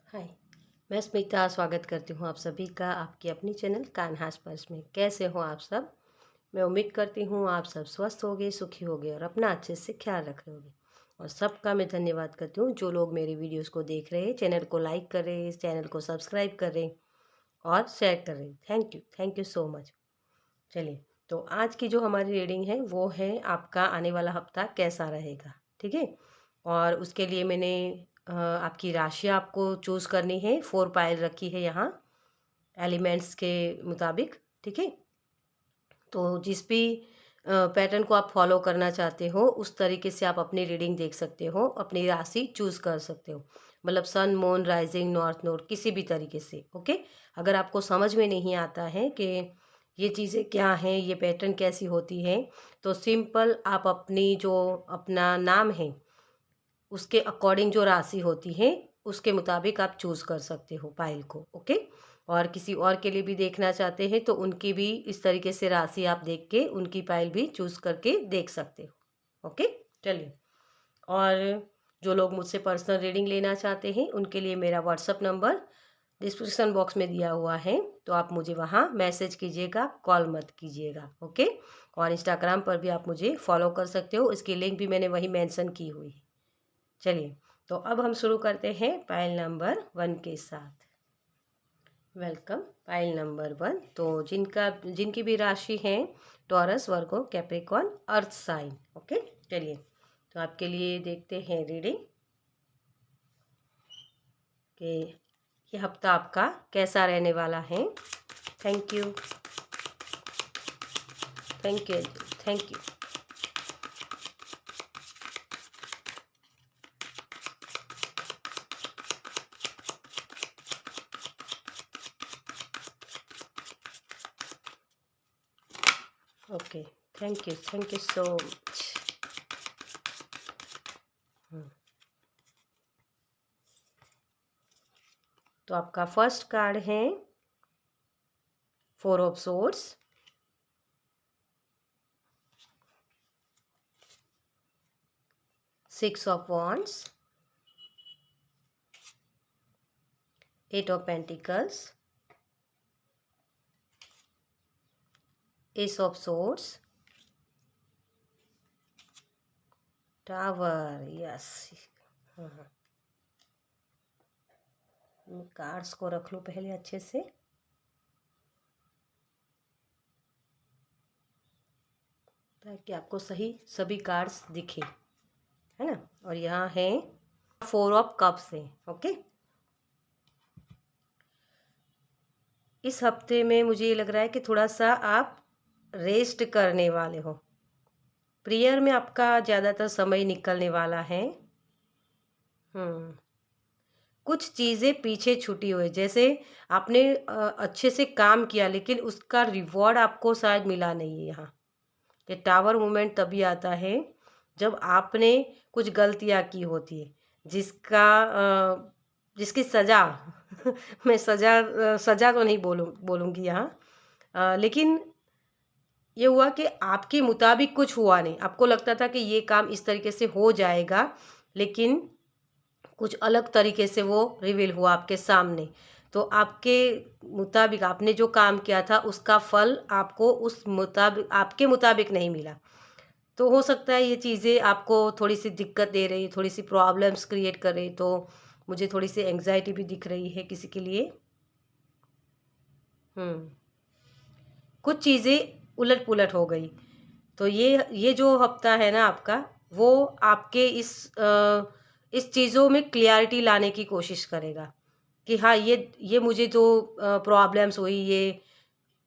हाय, मैं स्मिता स्वागत करती हूँ आप सभी का आपकी अपनी चैनल कान्हास पर्स में। कैसे हो आप सब? मैं उम्मीद करती हूँ आप सब स्वस्थ होगे, सुखी होगे और अपना अच्छे से ख्याल रख रहे होगे। और सबका मैं धन्यवाद करती हूँ जो लोग मेरी वीडियोस को देख रहे हैं, चैनल को लाइक कर रहे हैं, चैनल को सब्सक्राइब कर रहे हैं और शेयर कर रहे हैं। Thank you so much. चलिए, तो आज की जो हमारी रीडिंग है वो है आपका आने वाला हफ्ता कैसा रहेगा। ठीक है, और उसके लिए मैंने आपकी राशि आपको चूज़ करनी है। 4 पायल रखी है यहाँ एलिमेंट्स के मुताबिक। ठीक है, तो जिस भी पैटर्न को आप फॉलो करना चाहते हो उस तरीके से आप अपनी रीडिंग देख सकते हो, अपनी राशि चूज़ कर सकते हो। मतलब सन, मून, राइजिंग, नॉर्थ नोड किसी भी तरीके से। ओके, अगर आपको समझ में नहीं आता है कि ये चीज़ें क्या हैं, ये पैटर्न कैसी होती है, तो सिंपल आप अपनी जो अपना नाम है उसके अकॉर्डिंग जो राशि होती है उसके मुताबिक आप चूज़ कर सकते हो पायल को। ओके, और किसी और के लिए भी देखना चाहते हैं तो उनकी भी इस तरीके से राशि आप देख के उनकी पायल भी चूज़ करके देख सकते हो। ओके, चलिए। और जो लोग मुझसे पर्सनल रीडिंग लेना चाहते हैं उनके लिए मेरा व्हाट्सअप नंबर डिस्क्रिप्शन बॉक्स में दिया हुआ है, तो आप मुझे वहाँ मैसेज कीजिएगा, कॉल मत कीजिएगा। ओके, और इंस्टाग्राम पर भी आप मुझे फॉलो कर सकते हो, इसकी लिंक भी मैंने वहीं मेंशन की हुई है। चलिए, तो अब हम शुरू करते हैं पायल नंबर 1 के साथ। Welcome pile number 1। तो जिनकी भी राशि है टॉरस, वर्गो, कैप्रिकॉर्न, अर्थ साइन। ओके, चलिए, तो आपके लिए देखते हैं रीडिंग कि ये हफ्ता आपका कैसा रहने वाला है। Thank you, thank you, thank you. Okay, thank you so much. तो आपका फर्स्ट कार्ड है 4 of swords, 6 of wands, 8 of pentacles, ace of swords, tower. Yes, हाँ, कार्ड्स को रख लो पहले अच्छे से। ताकि आपको सही सभी कार्ड्स दिखे, है ना। और यहाँ है 4 ऑफ कप्स है। ओके, इस हफ्ते में मुझे ये लग रहा है कि थोड़ा सा आप रेस्ट करने वाले हो। प्रेयर में आपका ज़्यादातर समय निकलने वाला है। कुछ चीज़ें पीछे छूटी हुई, जैसे आपने अच्छे से काम किया लेकिन उसका रिवॉर्ड आपको शायद मिला नहीं है। यहाँ ये टावर मूवमेंट तभी आता है जब आपने कुछ गलतियाँ की होती है जिसकी सज़ा मैं सज़ा तो नहीं बोलूँगी यहाँ, लेकिन ये हुआ कि आपके मुताबिक कुछ हुआ नहीं। आपको लगता था कि ये काम इस तरीके से हो जाएगा, लेकिन कुछ अलग तरीके से वो रिवील हुआ आपके सामने। तो आपके मुताबिक आपने जो काम किया था उसका फल आपको उस मुताबिक आपके मुताबिक नहीं मिला। तो हो सकता है ये चीज़ें आपको थोड़ी सी दिक्कत दे रही, थोड़ी सी प्रॉब्लम्स क्रिएट कर रही। तो मुझे थोड़ी सी एंग्जाइटी भी दिख रही है किसी के लिए। कुछ चीज़ें उलट पुलट हो गई। तो ये जो हफ्ता है ना आपका, वो आपके इस चीज़ों में क्लियरिटी लाने की कोशिश करेगा कि हाँ, ये मुझे जो प्रॉब्लम्स हुई, ये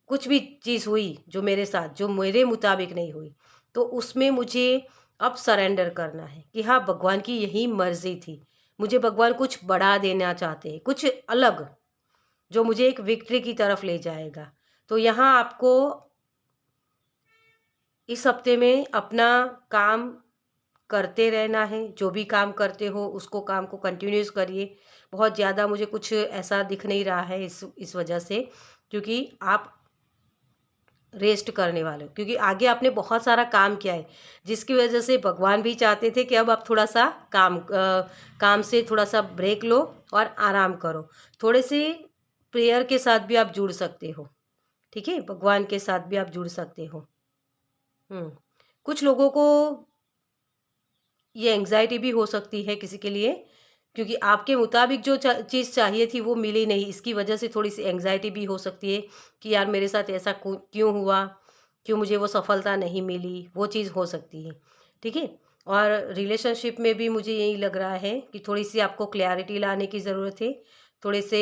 कुछ भी चीज़ हुई जो मेरे साथ जो मेरे मुताबिक नहीं हुई, तो उसमें मुझे अब सरेंडर करना है कि हाँ, भगवान की यही मर्ज़ी थी। मुझे भगवान कुछ बढ़ा देना चाहते हैं, कुछ अलग, जो मुझे एक विक्ट्री की तरफ ले जाएगा। तो यहाँ आपको इस हफ्ते में अपना काम करते रहना है। जो भी काम करते हो उसको काम को कंटिन्यूस करिए। बहुत ज़्यादा मुझे कुछ ऐसा दिख नहीं रहा है इस वजह से, क्योंकि आप रेस्ट करने वाले हो, क्योंकि आगे आपने बहुत सारा काम किया है, जिसकी वजह से भगवान भी चाहते थे कि अब आप थोड़ा सा काम से थोड़ा सा ब्रेक लो और आराम करो। थोड़े से प्रेयर के साथ भी आप जुड़ सकते हो, ठीक है, भगवान के साथ भी आप जुड़ सकते हो। कुछ लोगों को ये एंग्जाइटी भी हो सकती है किसी के लिए, क्योंकि आपके मुताबिक जो चीज़ चाहिए थी वो मिली नहीं, इसकी वजह से थोड़ी सी एंग्जाइटी भी हो सकती है कि यार मेरे साथ ऐसा क्यों हुआ, क्यों मुझे वो सफलता नहीं मिली, वो चीज़ हो सकती है, ठीक है। और रिलेशनशिप में भी मुझे यही लग रहा है कि थोड़ी सी आपको क्लैरिटी लाने की ज़रूरत है। थोड़े से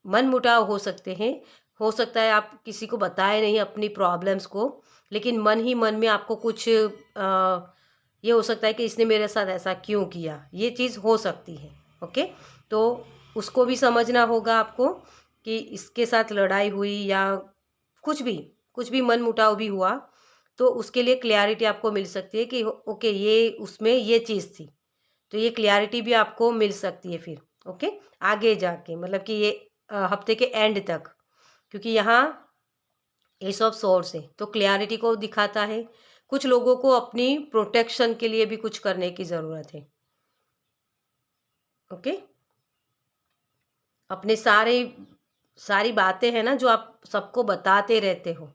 मनमुटाव हो सकते हैं, हो सकता है आप किसी को बताएं नहीं अपनी प्रॉब्लम्स को, लेकिन मन ही मन में आपको कुछ ये हो सकता है कि इसने मेरे साथ ऐसा क्यों किया, ये चीज़ हो सकती है। ओके, तो उसको भी समझना होगा आपको कि इसके साथ लड़ाई हुई या कुछ भी मनमुटाव भी हुआ, तो उसके लिए क्लैरिटी आपको मिल सकती है कि ओके ये उसमें ये चीज़ थी, तो ये क्लैरिटी भी आपको मिल सकती है फिर। ओके, आगे जाके मतलब कि ये हफ्ते के एंड तक, क्योंकि यहाँ एस ऑफ सोर्स है तो क्लैरिटी को दिखाता है। कुछ लोगों को अपनी प्रोटेक्शन के लिए भी कुछ करने की ज़रूरत है। ओके, अपने सारी बातें हैं ना जो आप सबको बताते रहते हो,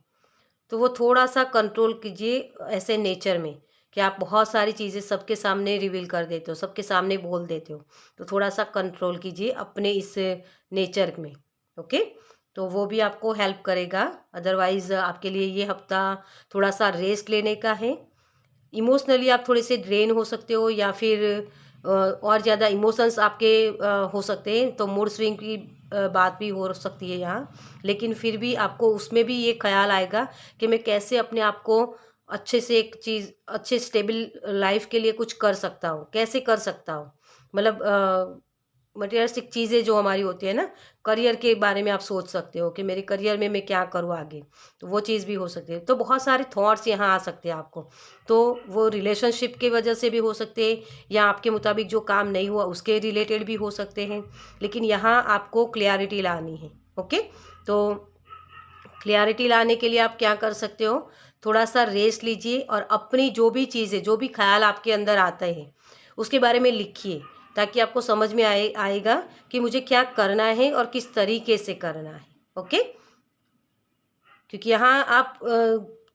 तो वो थोड़ा सा कंट्रोल कीजिए ऐसे नेचर में कि आप बहुत सारी चीज़ें सबके सामने रिवील कर देते हो, सबके सामने बोल देते हो, तो थोड़ा सा कंट्रोल कीजिए अपने इस नेचर में। ओके, तो वो भी आपको हेल्प करेगा। अदरवाइज़ आपके लिए ये हफ्ता थोड़ा सा रेस्ट लेने का है। इमोशनली आप थोड़े से ड्रेन हो सकते हो, या फिर और ज़्यादा इमोशंस आपके हो सकते हैं, तो मूड स्विंग की बात भी हो सकती है यहाँ। लेकिन फिर भी आपको उसमें भी ये ख्याल आएगा कि मैं कैसे अपने आप को अच्छे से एक चीज़ अच्छे स्टेबल लाइफ के लिए कुछ कर सकता हूँ, कैसे कर सकता हूँ। मतलब मटेरियलिस्टिक चीज़ें जो हमारी होती है ना, करियर के बारे में आप सोच सकते हो कि मेरे करियर में मैं क्या करूँ आगे, तो वो चीज़ भी हो सकती है। तो बहुत सारे थॉट्स यहाँ आ सकते हैं आपको, तो वो रिलेशनशिप की वजह से भी हो सकते हैं, या आपके मुताबिक जो काम नहीं हुआ उसके रिलेटेड भी हो सकते हैं, लेकिन यहाँ आपको क्लैरिटी लानी है। ओके, तो क्लैरिटी लाने के लिए आप क्या कर सकते हो, थोड़ा सा रेस्ट लीजिए और अपनी जो भी चीज़ें, जो भी ख्याल आपके अंदर आते हैं उसके बारे में लिखिए, ताकि आपको समझ में आएगा कि मुझे क्या करना है और किस तरीके से करना है। ओके, क्योंकि यहाँ आप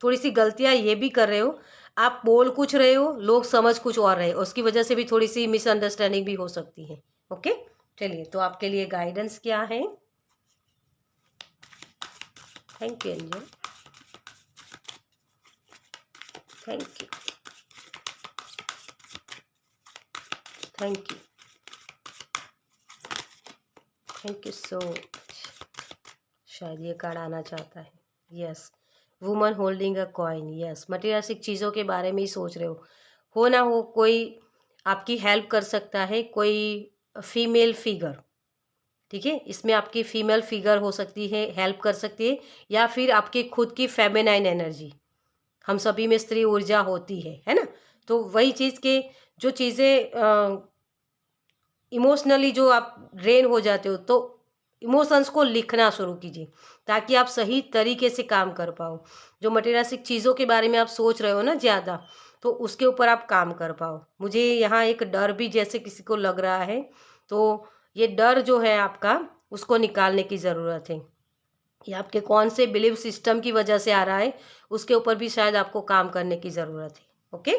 थोड़ी सी गलतियाँ ये भी कर रहे हो, आप बोल कुछ रहे हो, लोग समझ कुछ और रहे हो, उसकी वजह से भी थोड़ी सी मिसअंडरस्टैंडिंग भी हो सकती है। ओके, चलिए, तो आपके लिए गाइडेंस क्या है? Thank you angel, thank you, thank you, thank you so much. शायद ये कार्ड आना चाहता है। Yes, woman holding a coin. Yes, materialistic चीज़ों के बारे में ही सोच रहे हो ना, हो कोई आपकी हेल्प कर सकता है, कोई फीमेल फिगर, ठीक है, इसमें आपकी फीमेल फिगर हो सकती है, हेल्प कर सकती है, या फिर आपकी खुद की फेमिनाइन एनर्जी, हम सभी में स्त्री ऊर्जा होती है ना, तो वही चीज़ के जो चीज़ें इमोशनली जो आप ड्रेन हो जाते हो, तो इमोशंस को लिखना शुरू कीजिए, ताकि आप सही तरीके से काम कर पाओ। जो मटेरियलिस्टिक चीज़ों के बारे में आप सोच रहे हो ना ज़्यादा, तो उसके ऊपर आप काम कर पाओ। मुझे यहाँ एक डर भी जैसे किसी को लग रहा है, तो ये डर जो है आपका, उसको निकालने की ज़रूरत है। ये आपके कौन से बिलीव सिस्टम की वजह से आ रहा है, उसके ऊपर भी शायद आपको काम करने की ज़रूरत है। ओके,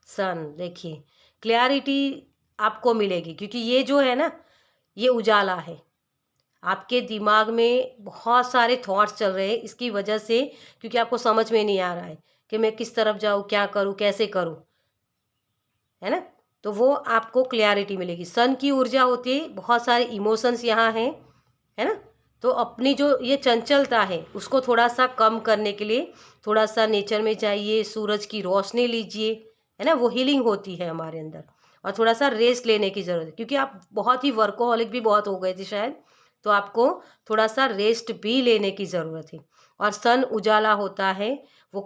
सन, देखिए क्लैरिटी आपको मिलेगी, क्योंकि ये जो है ना, ये उजाला है। आपके दिमाग में बहुत सारे थॉट्स चल रहे हैं इसकी वजह से, क्योंकि आपको समझ में नहीं आ रहा है कि मैं किस तरफ जाऊँ, क्या करूँ, कैसे करूँ, है ना, तो वो आपको क्लैरिटी मिलेगी। सन की ऊर्जा होती है, बहुत सारे इमोशंस यहाँ हैं, है ना, तो अपनी जो ये चंचलता है उसको थोड़ा सा कम करने के लिए थोड़ा सा नेचर में जाइए, सूरज की रोशनी लीजिए, है ना, वो हीलिंग होती है हमारे अंदर। और थोड़ा सा रेस्ट लेने की ज़रूरत है, क्योंकि आप बहुत ही वर्कोहॉलिक भी बहुत हो गए थे शायद, तो आपको थोड़ा सा रेस्ट भी लेने की ज़रूरत है। और सन उजाला होता है, वो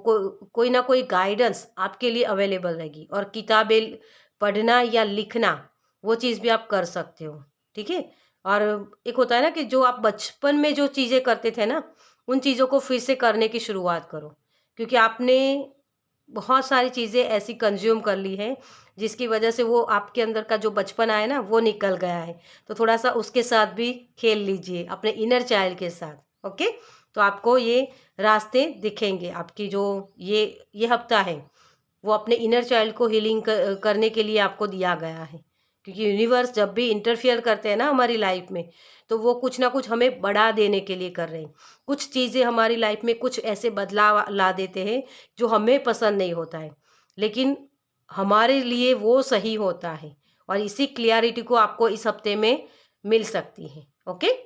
कोई ना कोई गाइडेंस आपके लिए अवेलेबल रहेगी, और किताबें पढ़ना या लिखना, वो चीज़ भी आप कर सकते हो, ठीक है। और एक होता है ना कि जो आप बचपन में जो चीज़ें करते थे ना, उन चीज़ों को फिर से करने की शुरुआत करो। क्योंकि आपने बहुत सारी चीज़ें ऐसी कंज़्यूम कर ली हैं, जिसकी वजह से वो आपके अंदर का जो बचपना है ना, वो निकल गया है। तो थोड़ा-सा उसके साथ भी खेल लीजिए, अपने इनर चाइल्ड के साथ, ओके? तो आपको ये रास्ते दिखेंगे, आपकी जो ये हफ़्ता है, वो अपने इनर चाइल्ड को हीलिंग करने के लिए आपको दिया गया है। क्योंकि यूनिवर्स जब भी इंटरफियर करते हैं ना हमारी लाइफ में, तो वो कुछ ना कुछ हमें बढ़ा देने के लिए कर रहे हैं। कुछ चीज़ें हमारी लाइफ में कुछ ऐसे बदलाव ला देते हैं जो हमें पसंद नहीं होता है, लेकिन हमारे लिए वो सही होता है, और इसी क्लियरिटी को आपको इस हफ्ते में मिल सकती है। ओके,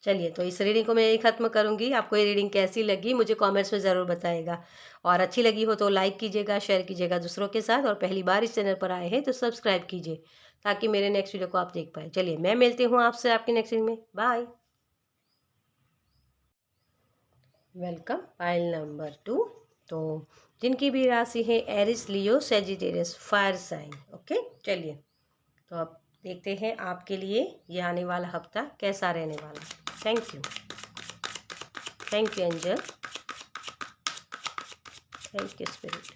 चलिए, तो इस रीडिंग को मैं यही ख़त्म करूँगी। आपको ये रीडिंग कैसी लगी मुझे कमेंट्स में ज़रूर बताइएगा, और अच्छी लगी हो तो लाइक कीजिएगा, शेयर कीजिएगा दूसरों के साथ, और पहली बार इस चैनल पर आए हैं तो सब्सक्राइब कीजिए ताकि मेरे नेक्स्ट वीडियो को आप देख पाएँ। चलिए, मैं मिलती हूँ आपसे आपकी नेक्स्ट वीडियो में। बाय। Welcome pile number 2। तो जिनकी भी राशि है एरिस, लियो, सेजिटेरियस, फायर साइन। ओके, चलिए, तो अब देखते हैं आपके लिए ये आने वाला हफ्ता कैसा रहने वाला है। Thank you, thank you angel, thank you spirit,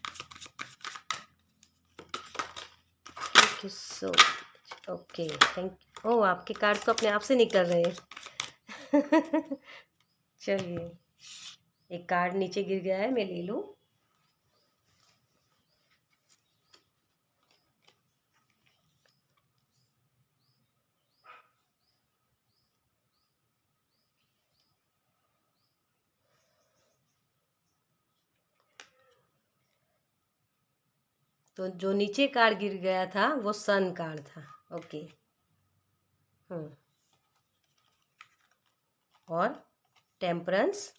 thank you so much. Okay, thank you. Oh, आपके कार्ड्स तो अपने आप से निकल रहे हैं। चलिए, एक कार्ड नीचे गिर गया है, मैं ले लूँ। तो जो नीचे कार्ड गिर गया था वो सन कार्ड था। ओके, और टेम्परेंस,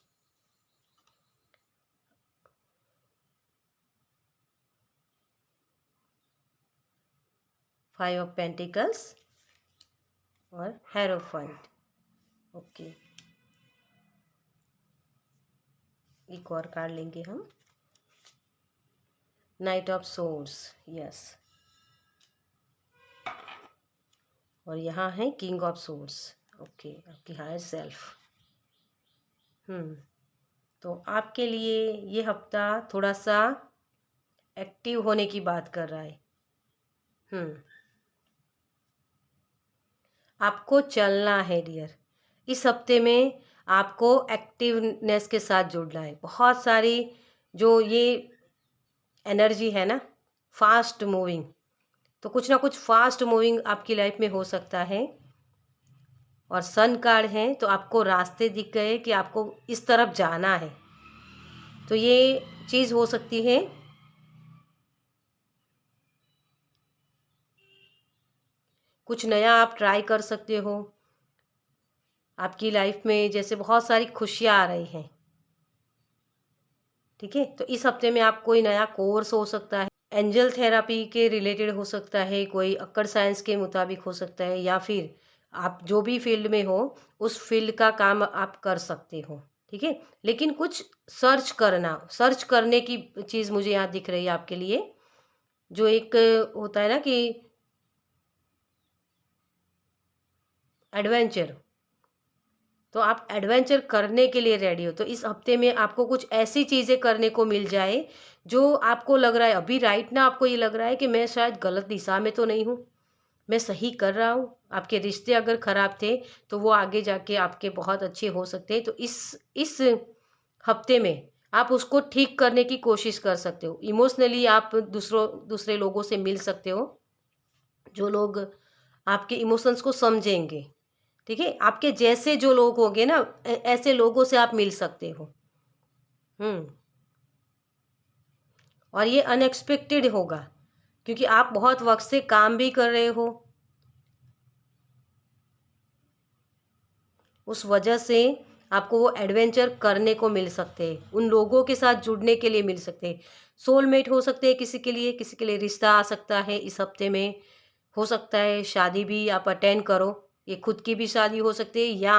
फाइव ऑफ पेंटिकल्स, और हेरोफाइट। ओके, एक और कार्ड लेंगे हम, नाइट ऑफ सोर्ड्स। यस, और यहाँ है किंग ऑफ सोर्ड्स। ओके, आपकी हायर सेल्फ। तो आपके लिए ये हफ्ता थोड़ा सा एक्टिव होने की बात कर रहा है। आपको चलना है डियर, इस हफ्ते में आपको एक्टिवनेस के साथ जुड़ना है। बहुत सारी जो ये एनर्जी है ना, फास्ट मूविंग, तो कुछ ना कुछ फास्ट मूविंग आपकी लाइफ में हो सकता है। और सन कार्ड है तो आपको रास्ते दिख गए कि आपको इस तरफ जाना है, तो ये चीज़ हो सकती है। कुछ नया आप ट्राई कर सकते हो आपकी लाइफ में, जैसे बहुत सारी खुशियाँ आ रही हैं। ठीक है, तो इस हफ्ते में आप कोई नया कोर्स हो सकता है, एंजल थेरापी के रिलेटेड हो सकता है, कोई अक्कड़ साइंस के मुताबिक हो सकता है, या फिर आप जो भी फील्ड में हो उस फील्ड का काम आप कर सकते हो। ठीक है, लेकिन कुछ सर्च करने की चीज़ मुझे यहाँ दिख रही है आपके लिए। जो एक होता है ना कि एडवेंचर, तो आप एडवेंचर करने के लिए रेडी हो। तो इस हफ्ते में आपको कुछ ऐसी चीज़ें करने को मिल जाए जो आपको लग रहा है अभी राइट ना, आपको ये लग रहा है कि मैं शायद गलत दिशा में तो नहीं हूँ, मैं सही कर रहा हूँ। आपके रिश्ते अगर ख़राब थे तो वो आगे जाके आपके बहुत अच्छे हो सकते हैं। तो इस हफ्ते में आप उसको ठीक करने की कोशिश कर सकते हो। इमोशनली आप दूसरे लोगों से मिल सकते हो, जो लोग आपके इमोशंस को समझेंगे। ठीक है, आपके जैसे जो लोग होंगे ना, ऐसे लोगों से आप मिल सकते हो। और ये अनएक्सपेक्टेड होगा, क्योंकि आप बहुत वक्त से काम भी कर रहे हो, उस वजह से आपको वो एडवेंचर करने को मिल सकते हैं, उन लोगों के साथ जुड़ने के लिए मिल सकते हैं। सोलमेट हो सकते हैं किसी के लिए रिश्ता आ सकता है इस हफ्ते में। हो सकता है शादी भी आप अटेंड करो, ये खुद की भी शादी हो सकती है या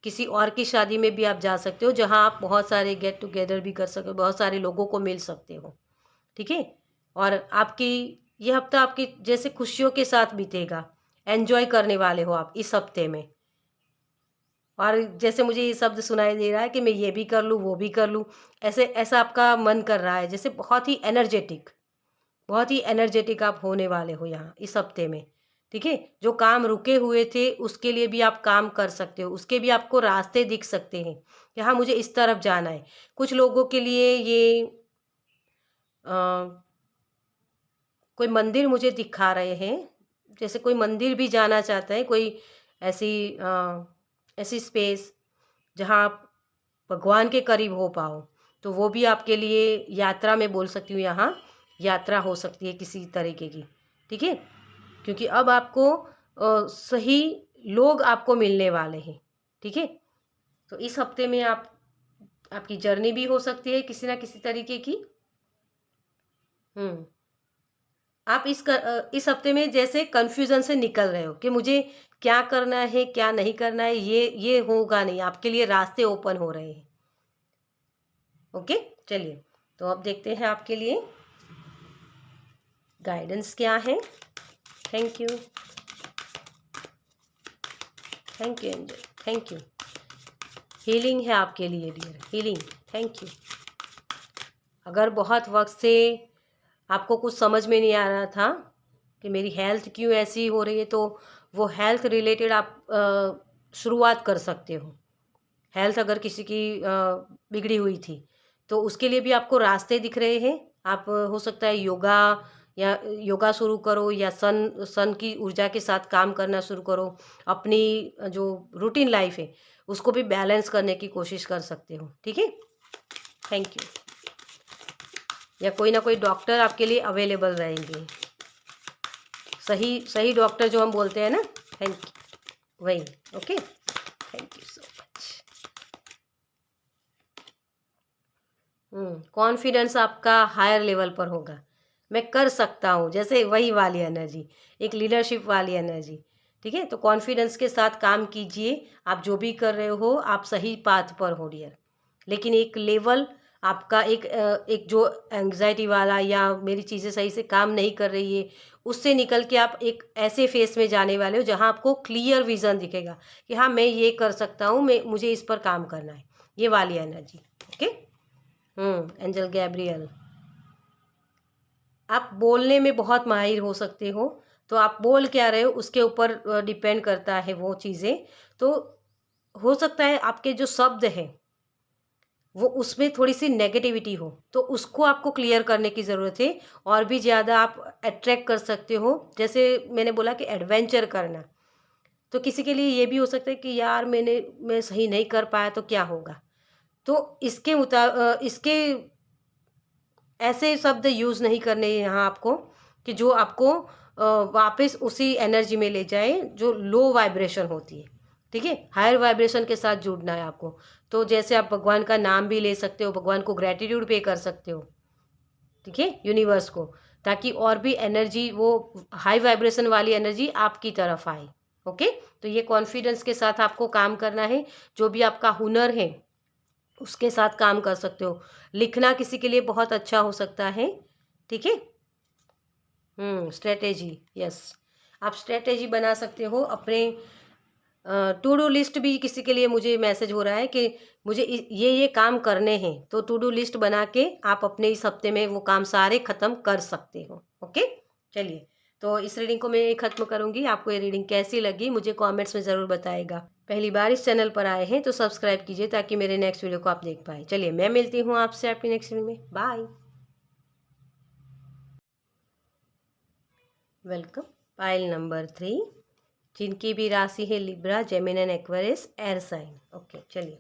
किसी और की शादी में भी आप जा सकते हो, जहां आप बहुत सारे गेट टुगेदर भी कर सकते हो, बहुत सारे लोगों को मिल सकते हो। ठीक है, और आपकी ये हफ्ता आपकी जैसे खुशियों के साथ बीतेगा, एन्जॉय करने वाले हो आप इस हफ्ते में। और जैसे मुझे ये शब्द सुनाई दे रहा है कि मैं ये भी कर लूँ, वो भी कर लूँ, ऐसे ऐसा आपका मन कर रहा है, जैसे बहुत ही एनर्जेटिक आप होने वाले हो यहाँ इस हफ्ते में, ठीक है? जो काम रुके हुए थे, उसके लिए भी आप काम कर सकते हो, उसके भी आपको रास्ते दिख सकते हैं कि हाँ, मुझे इस तरफ जाना है। कुछ लोगों के लिए ये अ, कोई मंदिर मुझे दिखा रहे हैं, जैसे कोई मंदिर भी जाना चाहता है, कोई ऐसी ऐसी स्पेस जहाँ आप भगवान के करीब हो पाओ, तो वो भी आपके लिए यात्रा मैं बोल सकती हूँ यहाँ, यात्रा हो सकती है किसी तरीके की, ठीक है? क्योंकि अब आपको सही लोग आपको मिलने वाले हैं, ठीक है? तो इस हफ्ते में आपकी जर्नी भी हो सकती है किसी ना किसी तरीके की। हुँ। आप इस हफ्ते में जैसे कन्फ्यूज़न से निकल रहे हो कि मुझे क्या करना है, क्या नहीं करना है, ये होगा नहीं, आपके लिए रास्ते ओपन हो रहे हैं। ओके? चलिए, तो अब देखते हैं आपके लिए गाइडेंस क्या है। Thank you, thank you angel, thank you. Healing है आपके लिए डियर, हीलिंग, थैंक यू। अगर बहुत वक़्त से आपको कुछ समझ में नहीं आ रहा था कि मेरी हेल्थ क्यों ऐसी हो रही है, तो वो हेल्थ रिलेटेड आप शुरुआत कर सकते हो। हेल्थ अगर किसी की बिगड़ी हुई थी, तो उसके लिए भी आपको रास्ते दिख रहे हैं। आप हो सकता है योगा शुरू करो, या सन सन की ऊर्जा के साथ काम करना शुरू करो। अपनी जो रूटीन लाइफ है, उसको भी बैलेंस करने की कोशिश कर सकते हो, ठीक है? Thank you. या कोई ना कोई डॉक्टर आपके लिए अवेलेबल रहेंगे, सही सही डॉक्टर जो हम बोलते हैं ना, थैंक यू, वही। Okay, thank you so much. Confidence आपका हायर लेवल पर होगा, मैं कर सकता हूँ, जैसे वही वाली एनर्जी, एक लीडरशिप वाली एनर्जी, ठीक है? तो कॉन्फिडेंस के साथ काम कीजिए, आप जो भी कर रहे हो, आप सही पाथ पर हो डियर। लेकिन एक लेवल आपका एक जो एंग्जाइटी वाला, या मेरी चीज़ें सही से काम नहीं कर रही है, उससे निकल के आप एक ऐसे फेस में जाने वाले हो जहाँ आपको क्लियर विज़न दिखेगा कि हाँ, मैं ये कर सकता हूँ, मुझे इस पर काम करना है, ये वाली एनर्जी। ओके। एंजल गैब्रियल, आप बोलने में बहुत माहिर हो सकते हो, तो आप बोल क्या रहे हो उसके ऊपर डिपेंड करता है वो चीज़ें। तो हो सकता है आपके जो शब्द हैं, वो उसमें थोड़ी-सी नेगेटिविटी हो, तो उसको आपको क्लियर करने की ज़रूरत है, और भी ज़्यादा आप अट्रैक्ट कर सकते हो। जैसे मैंने बोला कि एडवेंचर करना, तो किसी के लिए ये भी हो सकता है कि यार मैं सही नहीं कर पाया तो क्या होगा? तो इसके ऐसे शब्द यूज़ नहीं करने हैं यहाँ आपको, कि जो आपको वापस उसी एनर्जी में ले जाए जो लो वाइब्रेशन होती है, ठीक है? हायर वाइब्रेशन के साथ जुड़ना है आपको। तो जैसे आप भगवान का नाम भी ले सकते हो, भगवान को ग्रैटिट्यूड पे कर सकते हो, ठीक है? यूनिवर्स को, ताकि और भी एनर्जी, वो हाई वाइब्रेशन वाली एनर्जी आपकी तरफ आए, ओके? तो ये कॉन्फिडेंस के साथ आपको काम करना है, जो भी आपका हुनर है उसके साथ काम कर सकते हो। लिखना किसी के लिए बहुत अच्छा हो सकता है, ठीक है? Strategy, yes. आप स्ट्रैटेजी बना सकते हो अपने। टू डू लिस्ट भी किसी के लिए मुझे मैसेज हो रहा है कि मुझे ये काम करने हैं, तो टू डू लिस्ट बना के आप अपने इस हफ्ते में वो काम सारे ख़त्म कर सकते हो, ओके? चलिए, तो इस रीडिंग को मैं ख़त्म करूँगी। आपको ये रीडिंग कैसी लगी मुझे कमेंट्स में ज़रूर बताइएगा। पहली बार इस चैनल पर आए हैं तो सब्सक्राइब कीजिए, ताकि मेरे नेक्स्ट वीडियो को आप देख पाएँ। चलिए, मैं मिलती हूँ आपसे आपकी नेक्स्ट वीडियो में। बाय। वेलकम। पाइल नंबर 3, जिनकी भी राशि है Libra, Gemini and Aquarius, air sign. Okay, चलिए,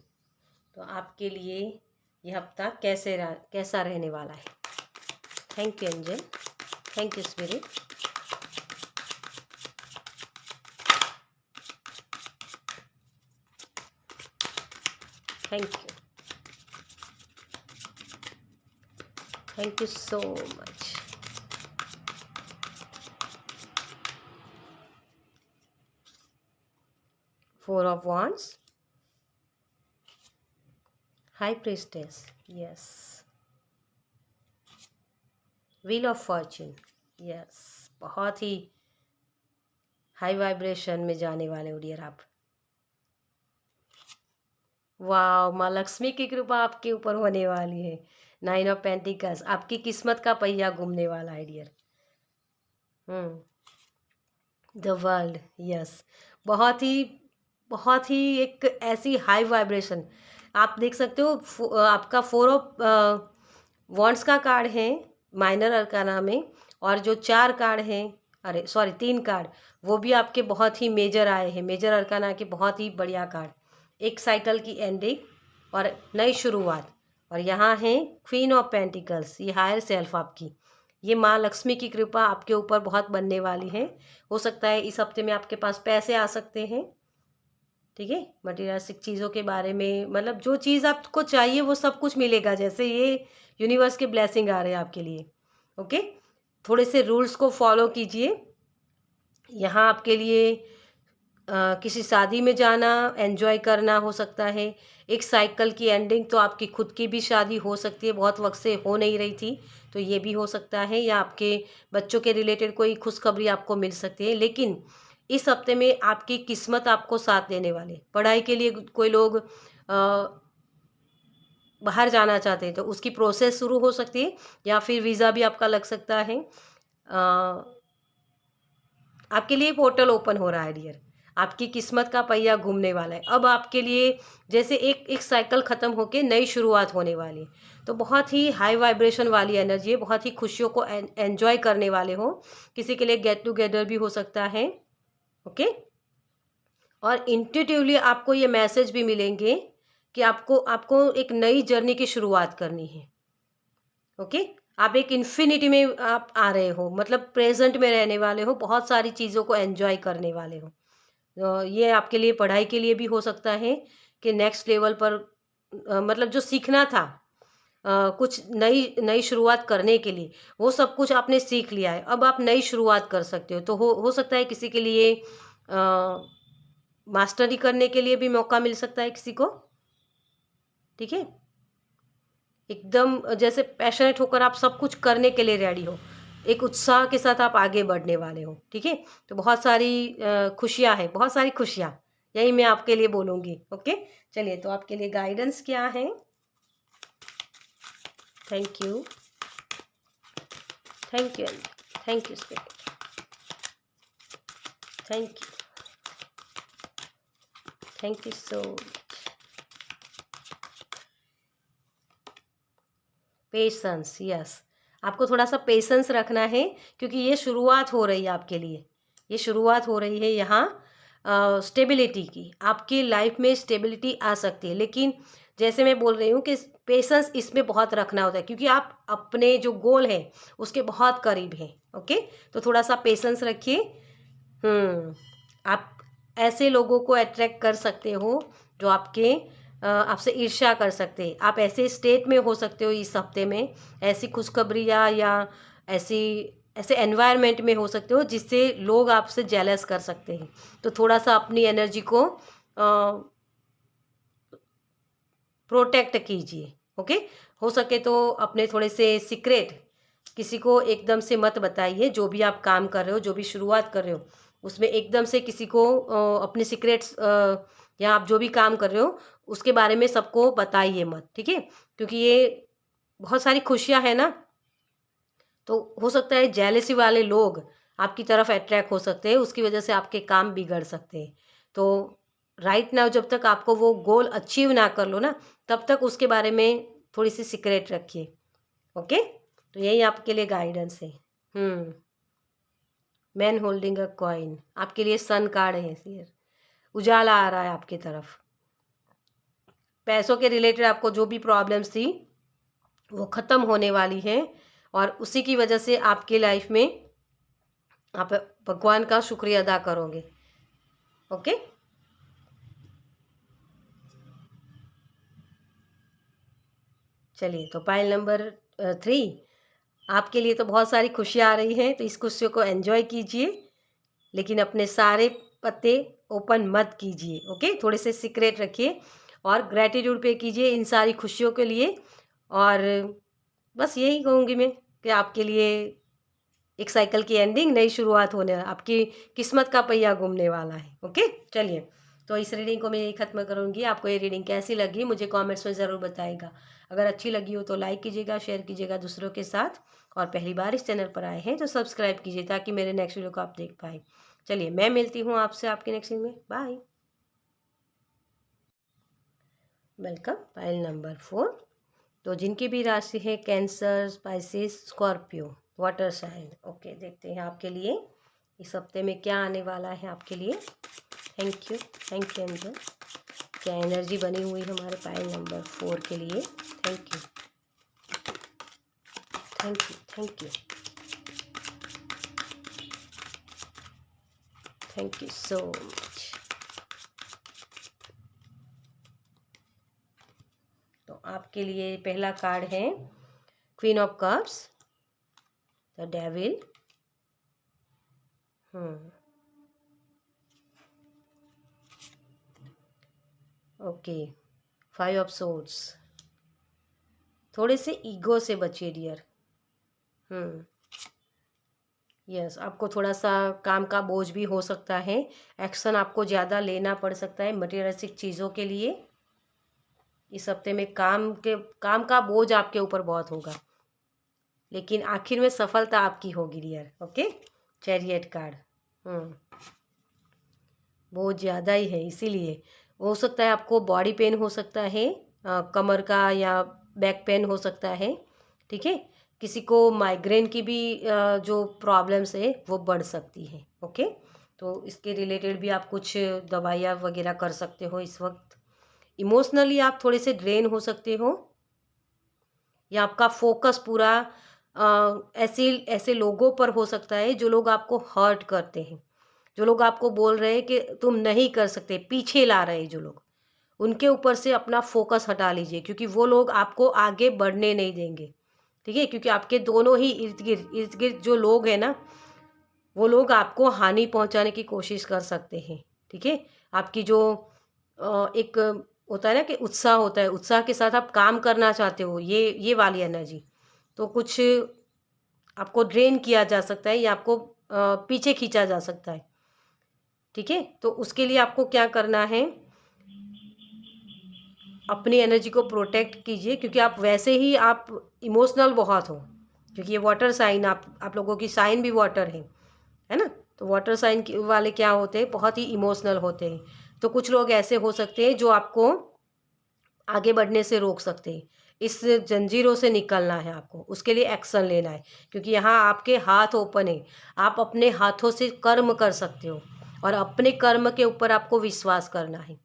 तो आपके लिए यह हफ्ता कैसा रहने वाला है। Thank you angel, thank you spirit, thank you so much. Four of wands, high priestess, yes, wheel of Fortune, yes. बहुत ही हाई वाइब्रेशन में जाने वाले हो डियर आप। वाह, माँ लक्ष्मी की कृपा आपके ऊपर होने वाली है। 9 ऑफ पेंटिकल्स, आपकी किस्मत का पहिया घूमने वाला है डियर। The world, yes. बहुत ही एक ऐसी हाई वाइब्रेशन आप देख सकते हो। आपका 4 ऑफ वॉन्ड्स का कार्ड है माइनर अरकाना में, और जो 4 कार्ड हैं, अरे सॉरी 3 कार्ड, वो भी आपके बहुत ही मेजर आए हैं, मेजर अरकाना के बहुत ही बढ़िया कार्ड। एक साइकिल की एंडिंग और नई शुरुआत। और यहाँ है क्वीन ऑफ पेंटिकल्स, ये हायर सेल्फ आपकी। ये माँ लक्ष्मी की कृपा आपके ऊपर बहुत बनने वाली है। हो सकता है इस हफ्ते में आपके पास पैसे आ सकते हैं, ठीक है। मटीरियलिस्टिक चीज़ों के बारे में, मतलब जो चीज़ आपको चाहिए वो सब कुछ मिलेगा, जैसे ये यूनिवर्स के ब्लेसिंग आ रहे हैं आपके लिए। ओके, थोड़े से रूल्स को फॉलो कीजिए। यहाँ आपके लिए किसी शादी में जाना, एंजॉय करना हो सकता है। एक साइकिल की एंडिंग, तो आपकी खुद की भी शादी हो सकती है, बहुत वक्त से हो नहीं रही थी, तो ये भी हो सकता है। या आपके बच्चों के रिलेटेड कोई खुशखबरी आपको मिल सकती है। लेकिन इस हफ्ते में आपकी किस्मत आपको साथ देने वाले। पढ़ाई के लिए कोई लोग बाहर जाना चाहते हैं तो उसकी प्रोसेस शुरू हो सकती है, या फिर वीज़ा भी आपका लग सकता है। आपके लिए पोर्टल ओपन हो रहा है डियर। आपकी किस्मत का पहिया घूमने वाला है। अब आपके लिए जैसे एक एक साइकिल ख़त्म होके नई शुरुआत होने वाली है। तो बहुत ही हाई वाइब्रेशन वाली एनर्जी है, बहुत ही खुशियों को एंजॉय करने वाले हो। किसी के लिए गेट टुगेदर भी हो सकता है, ओके। और इंट्यूटिवली आपको ये मैसेज भी मिलेंगे कि आपको आपको एक नई जर्नी की शुरुआत करनी है, ओके। आप एक इन्फिनिटी में आप आ रहे हो, मतलब प्रेजेंट में रहने वाले हो, बहुत सारी चीज़ों को एंजॉय करने वाले हो। ये आपके लिए पढ़ाई के लिए भी हो सकता है कि नेक्स्ट लेवल पर मतलब जो सीखना था, कुछ नई नई शुरुआत करने के लिए, वो सब कुछ आपने सीख लिया है। अब आप नई शुरुआत कर सकते हो। तो हो सकता है किसी के लिए मास्टरी करने के लिए भी मौका मिल सकता है किसी को, ठीक है। एकदम जैसे पैशनेट होकर आप सब कुछ करने के लिए रेडी हो, एक उत्साह के साथ आप आगे बढ़ने वाले हो, ठीक है। तो बहुत सारी खुशियाँ हैं, बहुत सारी खुशियाँ, यही मैं आपके लिए बोलूँगी, ओके। चलिए, तो आपके लिए गाइडेंस क्या है? Thank you, thank you, thank you spirit, thank you, thank you so much. Patience, yes. आपको थोड़ा सा पेशेंस रखना है, क्योंकि ये शुरुआत हो रही है आपके लिए। ये शुरुआत हो रही है यहाँ स्टेबिलिटी की। आपकी लाइफ में स्टेबिलिटी आ सकती है, लेकिन जैसे मैं बोल रही हूँ कि पेशेंस इसमें बहुत रखना होता है, क्योंकि आप अपने जो गोल है उसके बहुत करीब हैं, ओके। तो थोड़ा सा पेशेंस रखिए। आप ऐसे लोगों को अट्रैक्ट कर सकते हो जो आपसे ईर्ष्या कर सकते हैं। आप ऐसे स्टेट में हो सकते हो इस हफ्ते में, ऐसी खुशखबरियाँ या ऐसी ऐसे एनवायरनमेंट में हो सकते हो जिससे लोग आपसे जेलस कर सकते हैं। तो थोड़ा सा अपनी एनर्जी को प्रोटेक्ट कीजिए, ओके। हो सके तो अपने थोड़े से सीक्रेट किसी को एकदम से मत बताइए। जो भी आप काम कर रहे हो, जो भी शुरुआत कर रहे हो, उसमें एकदम से किसी को अपने सीक्रेट्स या आप जो भी काम कर रहे हो उसके बारे में सबको बताइए मत, ठीक है। क्योंकि ये बहुत सारी खुशियाँ हैं ना, तो हो सकता है जेलसी वाले लोग आपकी तरफ अट्रैक्ट हो सकते हैं, उसकी वजह से आपके काम बिगड़ सकते हैं। तो राइट नाउ जब तक आपको वो गोल अचीव ना कर लो ना, तब तक उसके बारे में थोड़ी सी सीक्रेट रखिए, ओके। तो यही आपके लिए गाइडेंस है। मैन होल्डिंग अ कॉइन, आपके लिए सन कार्ड है यार। उजाला आ रहा है आपकी तरफ। पैसों के रिलेटेड आपको जो भी प्रॉब्लम्स थी वो ख़त्म होने वाली है, और उसी की वजह से आपकी लाइफ में आप भगवान का शुक्रिया अदा करोगे, ओके। चलिए, तो पाइल नंबर 3 आपके लिए तो बहुत सारी खुशियाँ आ रही हैं, तो इस खुशियों को एंजॉय कीजिए, लेकिन अपने सारे पत्ते ओपन मत कीजिए, ओके। थोड़े से सीक्रेट रखिए और ग्रैटिट्यूड पे कीजिए इन सारी खुशियों के लिए। और बस यही कहूँगी मैं कि आपके लिए एक साइकिल की एंडिंग, नई शुरुआत होने, आपकी किस्मत का पहिया घूमने वाला है। ओके, चलिए, तो इस रीडिंग को मैं यही ख़त्म करूँगी। आपको ये रीडिंग कैसी लगी मुझे कमेंट्स में ज़रूर बताइएगा। अगर अच्छी लगी हो तो लाइक कीजिएगा, शेयर कीजिएगा दूसरों के साथ, और पहली बार इस चैनल पर आए हैं तो सब्सक्राइब कीजिए ताकि मेरे नेक्स्ट वीडियो को आप देख पाए। चलिए, मैं मिलती हूँ आपसे आपके नेक्स्ट वीडियो में। बाय। वेलकम। Pile number 4। तो जिनकी भी राशि है Cancer, Pisces, Scorpio, water sign. Okay, देखते हैं आपके लिए इस हफ्ते में क्या आने वाला है आपके लिए। Thank you angel. क्या एनर्जी बनी हुई है हमारे पाइल नंबर 4 के लिए। Thank you thank you thank you so much. तो आपके लिए पहला कार्ड है queen of cups, the devil. Okay, 5 of swords. थोड़े से ईगो से बचिए डियर। यस, आपको थोड़ा सा काम का बोझ भी हो सकता है। एक्शन आपको ज़्यादा लेना पड़ सकता है मटेरियलिस्टिक चीज़ों के लिए। इस हफ्ते में काम का बोझ आपके ऊपर बहुत होगा, लेकिन आखिर में सफलता आपकी होगी डियर। Okay, chariot card. बहुत ज़्यादा ही है, इसीलिए हो सकता है आपको बॉडी पेन हो सकता है, कमर का या बैक पेन हो सकता है। ठीक है, किसी को माइग्रेन की भी जो प्रॉब्लम्स है वो बढ़ सकती है। ओके, तो इसके रिलेटेड भी आप कुछ दवाइयाँ वगैरह कर सकते हो इस वक्त। इमोशनली आप थोड़े से ड्रेन हो सकते हो, या आपका फोकस पूरा ऐसे ऐसे लोगों पर हो सकता है जो लोग आपको हर्ट करते हैं, जो लोग आपको बोल रहे हैं कि तुम नहीं कर सकते, पीछे ला रहे हैं जो लोग, उनके ऊपर से अपना फोकस हटा लीजिए, क्योंकि वो लोग आपको आगे बढ़ने नहीं देंगे। ठीक है, क्योंकि आपके दोनों ही इर्द गिर्द जो लोग हैं ना, वो लोग आपको हानि पहुंचाने की कोशिश कर सकते हैं। ठीक है, आपकी जो एक होता है ना कि उत्साह होता है, उत्साह के साथ आप काम करना चाहते हो, ये वाली एनर्जी, तो कुछ आपको ड्रेन किया जा सकता है या आपको पीछे खींचा जा सकता है। ठीक है, तो उसके लिए आपको क्या करना है, अपनी एनर्जी को प्रोटेक्ट कीजिए, क्योंकि आप वैसे ही आप इमोशनल बहुत हो, क्योंकि ये वाटर साइन, आप लोगों की साइन भी वाटर है ना। तो वाटर साइन वाले क्या होते हैं, बहुत ही इमोशनल होते हैं। तो कुछ लोग ऐसे हो सकते हैं जो आपको आगे बढ़ने से रोक सकते हैं। इस जंजीरों से निकलना है आपको, उसके लिए एक्शन लेना है, क्योंकि यहाँ आपके हाथ ओपन है। आप अपने हाथों से कर्म कर सकते हो, और अपने कर्म के ऊपर आपको विश्वास करना है।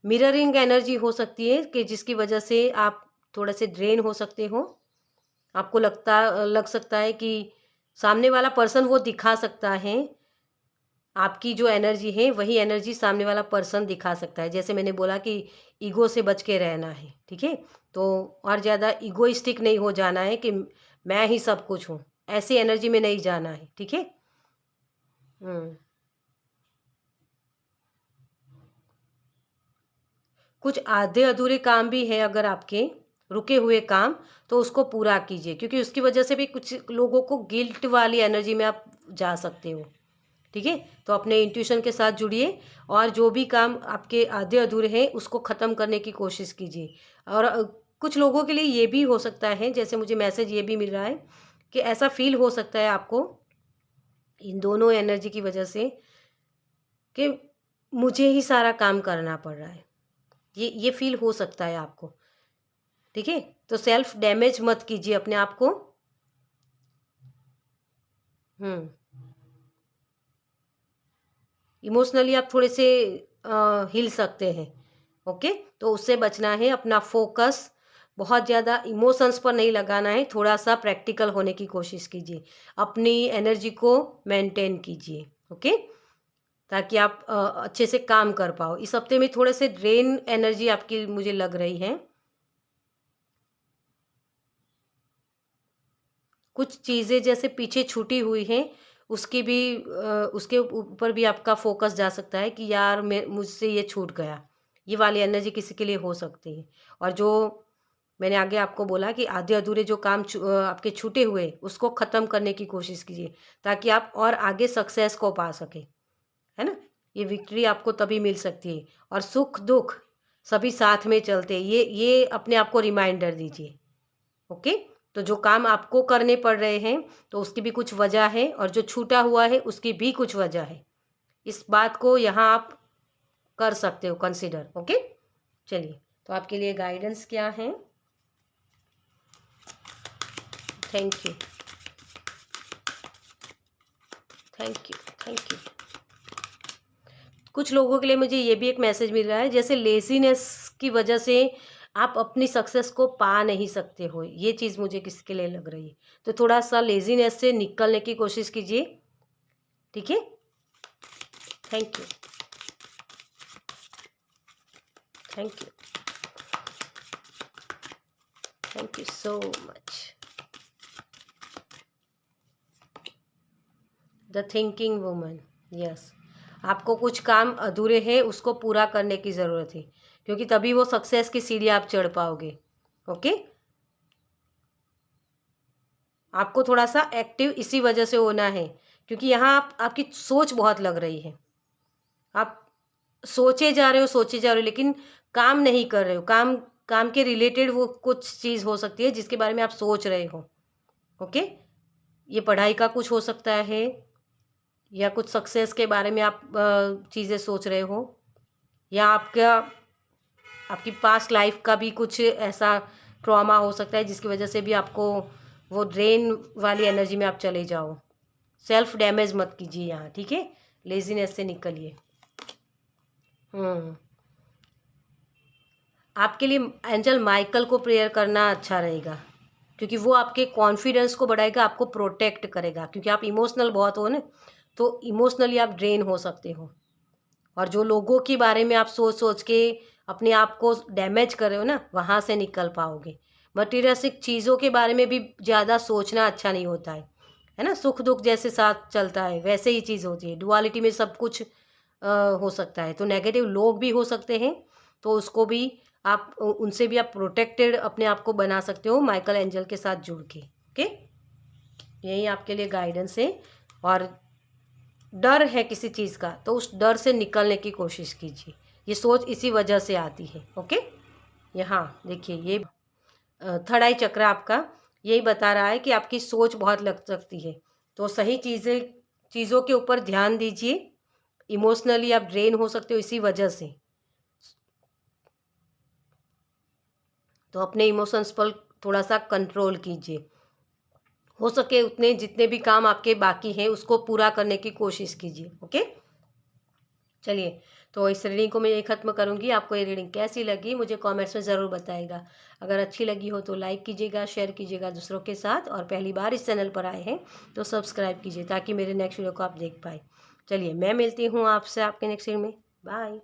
मिररिंग एनर्जी हो सकती है कि जिसकी वजह से आप थोड़े से ड्रेन हो सकते हो। आपको लग सकता है कि सामने वाला पर्सन वो दिखा सकता है, आपकी जो एनर्जी है वही एनर्जी सामने वाला पर्सन दिखा सकता है। जैसे मैंने बोला कि ईगो से बच के रहना है। ठीक है, तो और ज़्यादा ईगोइस्टिक नहीं हो जाना है कि मैं ही सब कुछ हूँ, ऐसी एनर्जी में नहीं जाना है। ठीक है, कुछ आधे अधूरे काम भी है, अगर आपके रुके हुए काम, तो उसको पूरा कीजिए, क्योंकि उसकी वजह से भी कुछ लोगों को गिल्ट वाली एनर्जी में आप जा सकते हो। ठीक है, तो अपने इंट्यूशन के साथ जुड़िए, और जो भी काम आपके आधे अधूरे हैं उसको ख़त्म करने की कोशिश कीजिए। और कुछ लोगों के लिए ये भी हो सकता है, जैसे मुझे मैसेज ये भी मिल रहा है कि ऐसा फील हो सकता है आपको इन दोनों एनर्जी की वजह से कि मुझे ही सारा काम करना पड़ रहा है, ये फील हो सकता है आपको। ठीक है, तो सेल्फ डैमेज मत कीजिए अपने आप को। इमोशनली आप थोड़े से हिल सकते हैं। ओके, तो उससे बचना है। अपना फोकस बहुत ज़्यादा इमोशंस पर नहीं लगाना है, थोड़ा सा प्रैक्टिकल होने की कोशिश कीजिए, अपनी एनर्जी को मेंटेन कीजिए। ओके, ताकि आप अच्छे से काम कर पाओ। इस हफ्ते में थोड़े से ड्रेन एनर्जी आपकी मुझे लग रही है। कुछ चीज़ें जैसे पीछे छूटी हुई हैं, उसकी भी उसके ऊपर भी आपका फोकस जा सकता है कि यार मैं मुझसे ये छूट गया। ये वाली एनर्जी किसी के लिए हो सकती है। और जो मैंने आगे आपको बोला कि आधे अधूरे जो काम आपके छूटे हुए उसको ख़त्म करने की कोशिश कीजिए, ताकि आप और आगे सक्सेस को पा सकें, है ना। ये विक्ट्री आपको तभी मिल सकती है। और सुख दुख सभी साथ में चलते हैं, ये अपने आप को रिमाइंडर दीजिए। ओके, तो जो काम आपको करने पड़ रहे हैं तो उसकी भी कुछ वजह है, और जो छूटा हुआ है उसकी भी कुछ वजह है। इस बात को यहाँ आप कर सकते हो कंसिडर। ओके, चलिए, तो आपके लिए गाइडेंस क्या है। Thank you, thank you, thank you. कुछ लोगों के लिए मुझे ये भी एक मैसेज मिल रहा है, जैसे लेज़ीनेस की वजह से आप अपनी सक्सेस को पा नहीं सकते हो, ये चीज़ मुझे किसके लिए लग रही है। तो थोड़ा सा लेज़ीनेस से निकलने की कोशिश कीजिए, ठीक है। Thank you, thank you, thank you so much. The thinking woman, yes, आपको कुछ काम अधूरे हैं, उसको पूरा करने की ज़रूरत है, क्योंकि तभी वो सक्सेस की सीढ़ी आप चढ़ पाओगे। ओके, आपको थोड़ा सा एक्टिव इसी वजह से होना है, क्योंकि यहाँ आपकी सोच बहुत लग रही है। आप सोचे जा रहे हो, सोचे जा रहे हो, लेकिन काम नहीं कर रहे हो। काम काम के रिलेटेड वो कुछ चीज़ हो सकती है जिसके बारे में आप सोच रहे हो। ओके, ये पढ़ाई का कुछ हो सकता है, या कुछ सक्सेस के बारे में आप चीज़ें सोच रहे हो, या आपकी पास्ट लाइफ का भी कुछ ऐसा ट्रॉमा हो सकता है जिसकी वजह से भी आपको वो ड्रेन वाली एनर्जी में आप चले जाओ। सेल्फ डैमेज मत कीजिए यहाँ, ठीक है। लेजीनेस से निकलिए। आपके लिए एंजल माइकल को प्रेयर करना अच्छा रहेगा, क्योंकि वो आपके कॉन्फिडेंस को बढ़ाएगा, आपको प्रोटेक्ट करेगा, क्योंकि आप इमोशनल बहुत हो ना, तो इमोशनली आप ड्रेन हो सकते हो। और जो लोगों के बारे में आप सोच सोच के अपने आप को डैमेज कर रहे हो ना, वहाँ से निकल पाओगे। मटीरियलिस्टिक चीज़ों के बारे में भी ज़्यादा सोचना अच्छा नहीं होता है ना। सुख दुख जैसे साथ चलता है वैसे ही चीज़ होती है, डुअलिटी में सब कुछ हो सकता है। तो नेगेटिव लोग भी हो सकते हैं, तो उसको भी आप उनसे भी आप प्रोटेक्टेड अपने आप को बना सकते हो माइकल एंजल के साथ जुड़ के। ओके, यही आपके लिए गाइडेंस है। और डर है किसी चीज़ का, तो उस डर से निकलने की कोशिश कीजिए। ये सोच इसी वजह से आती है। ओके, यहाँ देखिए, ये थर्ड आई चक्र आपका यही बता रहा है कि आपकी सोच बहुत लग सकती है, तो सही चीज़ों के ऊपर ध्यान दीजिए। इमोशनली आप ड्रेन हो सकते हो इसी वजह से, तो अपने इमोशंस पर थोड़ा सा कंट्रोल कीजिए। हो सके उतने जितने भी काम आपके बाकी हैं उसको पूरा करने की कोशिश कीजिए। ओके, चलिए, तो इस रीडिंग को मैं यही ख़त्म करूँगी। आपको ये रीडिंग कैसी लगी मुझे कमेंट्स में ज़रूर बताइएगा। अगर अच्छी लगी हो तो लाइक कीजिएगा, शेयर कीजिएगा दूसरों के साथ, और पहली बार इस चैनल पर आए हैं तो सब्सक्राइब कीजिए ताकि मेरे नेक्स्ट वीडियो को आप देख पाए। चलिए, मैं मिलती हूँ आपसे आपके नेक्स्ट वीडियो में। बाय।